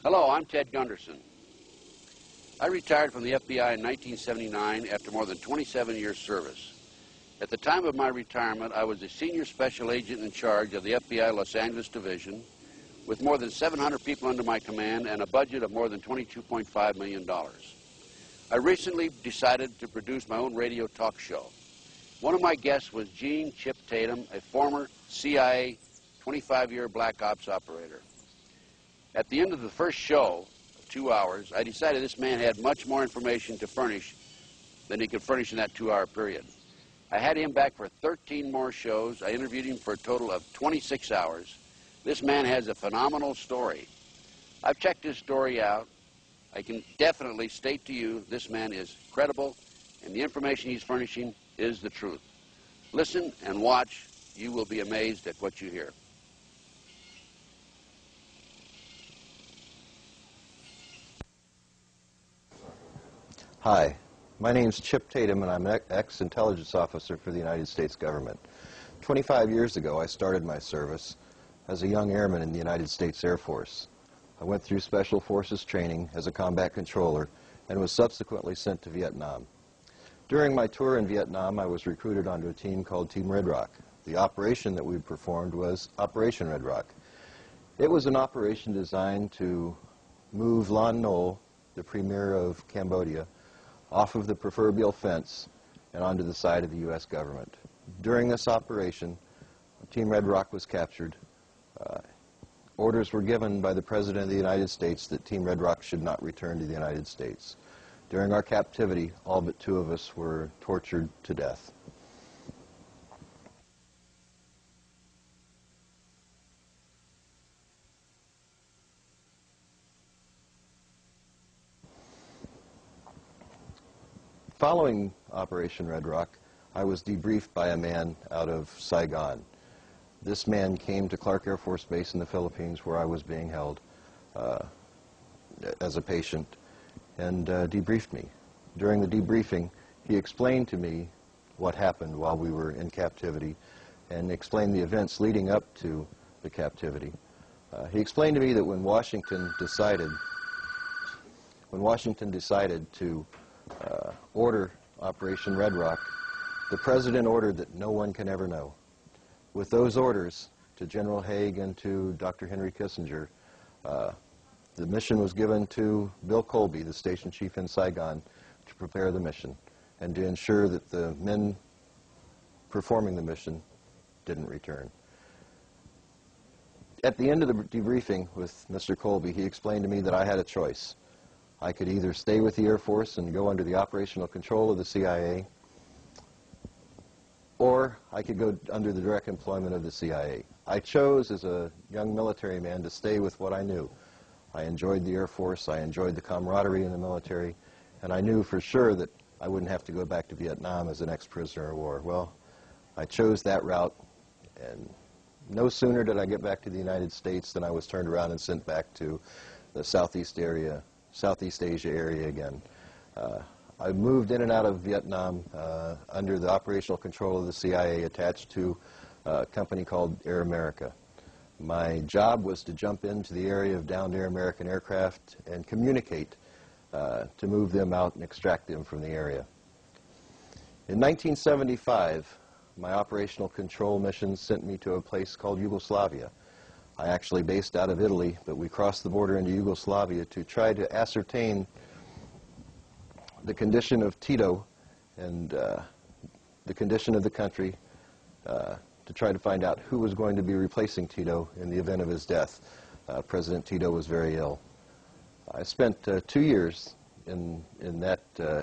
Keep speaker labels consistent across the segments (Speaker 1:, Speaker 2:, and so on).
Speaker 1: Hello, I'm Ted Gunderson. I retired from the FBI in 1979 after more than 27 years service. At the time of my retirement, I was the senior special agent in charge of the FBI Los Angeles Division with more than 700 people under my command and a budget of more than $22.5 million. I recently decided to produce my own radio talk show. One of my guests was Gene Chip Tatum, a former CIA 25-year black ops operator. At the end of the first show, 2 hours, I decided this man had much more information to furnish than he could furnish in that 2-hour period. I had him back for 13 more shows. I interviewed him for a total of 26 hours. This man has a phenomenal story. I've checked his story out. I can definitely state to you this man is credible, and the information he's furnishing is the truth. Listen and watch. You will be amazed at what you hear.
Speaker 2: Hi, my name's Chip Tatum, and I'm an ex-intelligence officer for the United States government. 25 years ago, I started my service as a young airman in the United States Air Force. I went through Special Forces training as a combat controller and was subsequently sent to Vietnam. During my tour in Vietnam, I was recruited onto a team called Team Red Rock. The operation that we performed was Operation Red Rock. It was an operation designed to move Lon Nol, the premier of Cambodia, off of the proverbial fence and onto the side of the U.S. government. During this operation, Team Red Rock was captured. Orders were given by the President of the United States that Team Red Rock should not return to the United States. During our captivity, all but 2 of us were tortured to death. Following Operation Red Rock, I was debriefed by a man out of Saigon. This man came to Clark Air Force Base in the Philippines, where I was being held as a patient, and debriefed me. During the debriefing, he explained to me what happened while we were in captivity and explained the events leading up to the captivity. He explained to me that when Washington decided to order Operation Red Rock, the President ordered that no one can ever know. With those orders to General Haig and to Dr. Henry Kissinger, the mission was given to Bill Colby, the station chief in Saigon, to prepare the mission and to ensure that the men performing the mission didn't return. At the end of the debriefing with Mr. Colby, he explained to me that I had a choice. I could either stay with the Air Force and go under the operational control of the CIA, or I could go under the direct employment of the CIA. I chose, as a young military man, to stay with what I knew. I enjoyed the Air Force, I enjoyed the camaraderie in the military, and I knew for sure that I wouldn't have to go back to Vietnam as an ex-prisoner of war. Well, I chose that route, and no sooner did I get back to the United States than I was turned around and sent back to the Southeast Asia area again. I moved in and out of Vietnam under the operational control of the CIA, attached to a company called Air America. My job was to jump into the area of downed Air American aircraft and communicate to move them out and extract them from the area. In 1975, my operational control mission sent me to a place called Yugoslavia. I actually based out of Italy, but we crossed the border into Yugoslavia to try to ascertain the condition of Tito and the condition of the country, to try to find out who was going to be replacing Tito in the event of his death. President Tito was very ill. I spent 2 years in that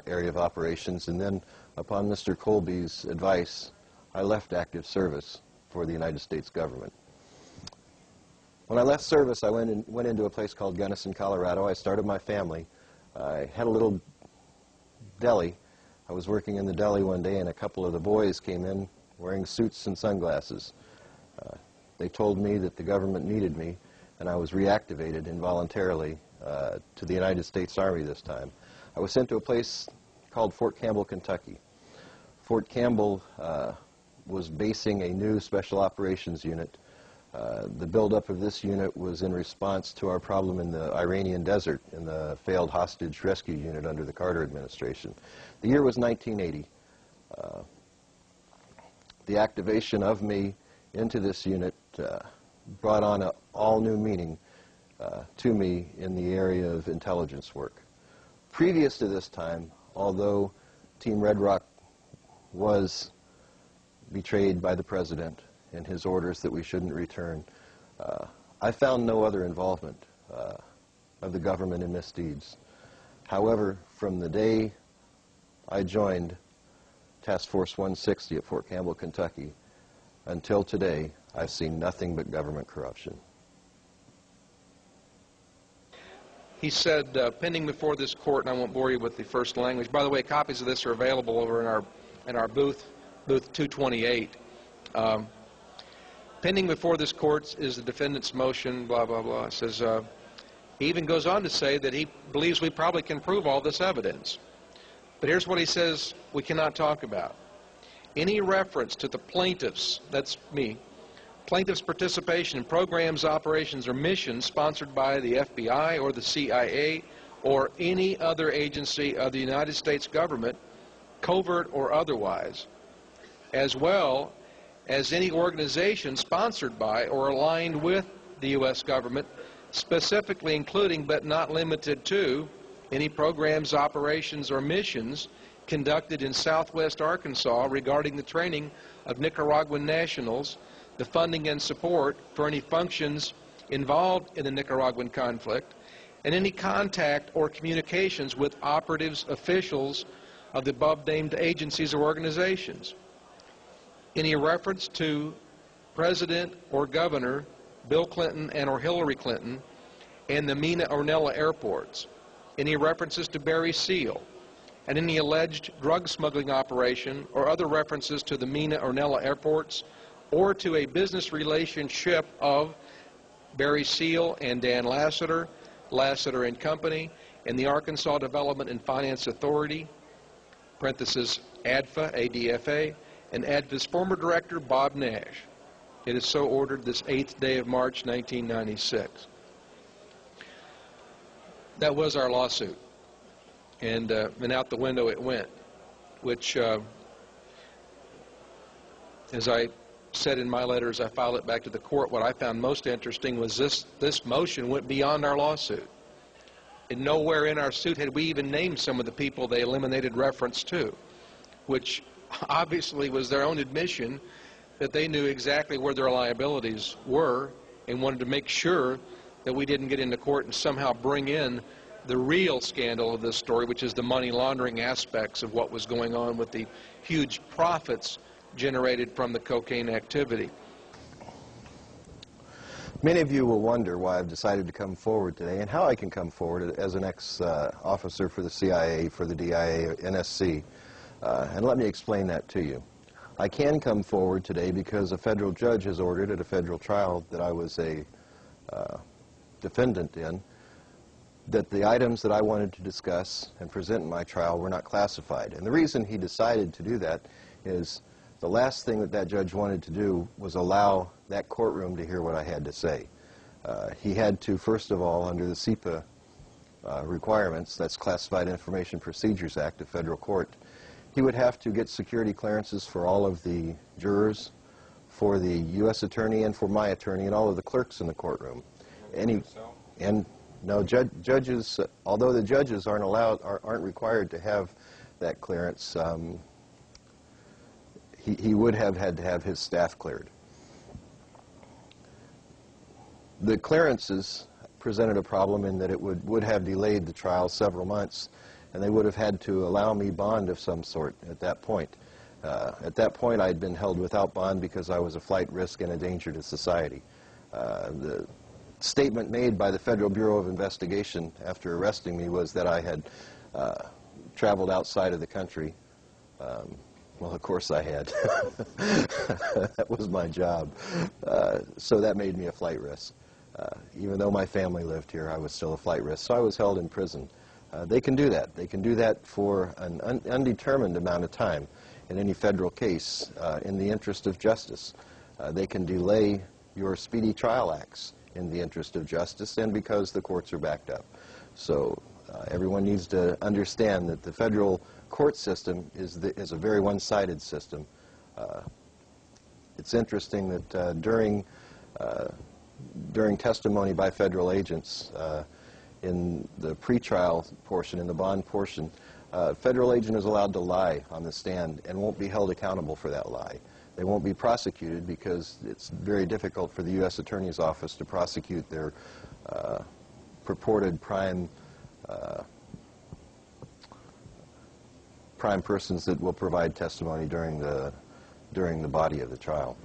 Speaker 2: area of operations, and then upon Mr. Colby's advice, I left active service for the United States government. When I left service, I went into a place called Gunnison, Colorado. I started my family. I had a little deli. I was working in the deli one day, and a couple of the boys came in wearing suits and sunglasses. They told me that the government needed me, and I was reactivated involuntarily to the United States Army this time. I was sent to a place called Fort Campbell, Kentucky. Fort Campbell was basing a new special operations unit The buildup of this unit was in response to our problem in the Iranian desert in the failed hostage rescue unit under the Carter administration. The year was 1980. The activation of me into this unit brought on an all-new meaning to me in the area of intelligence work. Previous to this time, although Team Red Rock was betrayed by the President and his orders that we shouldn't return, I found no other involvement of the government in misdeeds. However, from the day I joined Task Force 160 at Fort Campbell, Kentucky, until today, I've seen nothing but government corruption.
Speaker 3: He said, pending before this court, and I won't bore you with the first language. By the way, copies of this are available over in our booth 228. Pending before this court is the defendant's motion, blah, blah, blah. It says, he even goes on to say that he believes we probably can prove all this evidence. But here's what he says we cannot talk about. Any reference to the plaintiffs, that's me, plaintiffs' participation in programs, operations, or missions sponsored by the FBI or the CIA or any other agency of the United States government, covert or otherwise, as well as any organization sponsored by or aligned with the U.S. government, specifically including but not limited to any programs, operations, or missions conducted in southwest Arkansas regarding the training of Nicaraguan nationals, the funding and support for any functions involved in the Nicaraguan conflict, and any contact or communications with operatives, officials of the above-named agencies or organizations. Any reference to President or Governor Bill Clinton and or Hillary Clinton and the Mina or Nella airports. Any references to Barry Seal and any alleged drug smuggling operation or other references to the Mina or Nella airports or to a business relationship of Barry Seal and Dan Lassiter, Lassiter and Company, and the Arkansas Development and Finance Authority, parenthesis, ADFA, ADFA, and ADFA's former director, Bob Nash. It is so ordered this 8th day of March, 1996. That was our lawsuit. And out the window it went, which, as I said in my letter as I filed it back to the court, what I found most interesting was this motion went beyond our lawsuit. And nowhere in our suit had we even named some of the people they eliminated reference to, which obviously was their own admission that they knew exactly where their liabilities were and wanted to make sure that we didn't get into court and somehow bring in the real scandal of this story, which is the money laundering aspects of what was going on with the huge profits generated from the cocaine activity.
Speaker 2: Many of you will wonder why I've decided to come forward today and how I can come forward as an ex-officer for the CIA, for the DIA, NSC, and let me explain that to you. I can come forward today because a federal judge has ordered at a federal trial that I was a defendant in, that the items that I wanted to discuss and present in my trial were not classified. And the reason he decided to do that is the last thing that judge wanted to do was allow that courtroom to hear what I had to say. He had to, first of all, under the CIPA requirements, that's Classified Information Procedures Act of federal court, he would have to get security clearances for all of the jurors, for the U.S. attorney, and for my attorney, and all of the clerks in the courtroom. No, judges, although the judges aren't required to have that clearance, he would have had to have his staff cleared. The clearances presented a problem in that it would have delayed the trial several months, and they would have had to allow me bond of some sort at that point. At that point, I'd been held without bond because I was a flight risk and a danger to society. The statement made by the Federal Bureau of Investigation after arresting me was that I had traveled outside of the country. Well, of course I had. That was my job. So that made me a flight risk. Even though my family lived here, I was still a flight risk. So I was held in prison. They can do that. They can do that for an undetermined amount of time in any federal case in the interest of justice. They can delay your Speedy Trial Acts in the interest of justice and because the courts are backed up. So everyone needs to understand that the federal court system is a very one-sided system. It's interesting that during testimony by federal agents in the pretrial portion, in the bond portion, a federal agent is allowed to lie on the stand and won't be held accountable for that lie. They won't be prosecuted because it's very difficult for the U.S. Attorney's Office to prosecute their purported prime persons that will provide testimony during the body of the trial.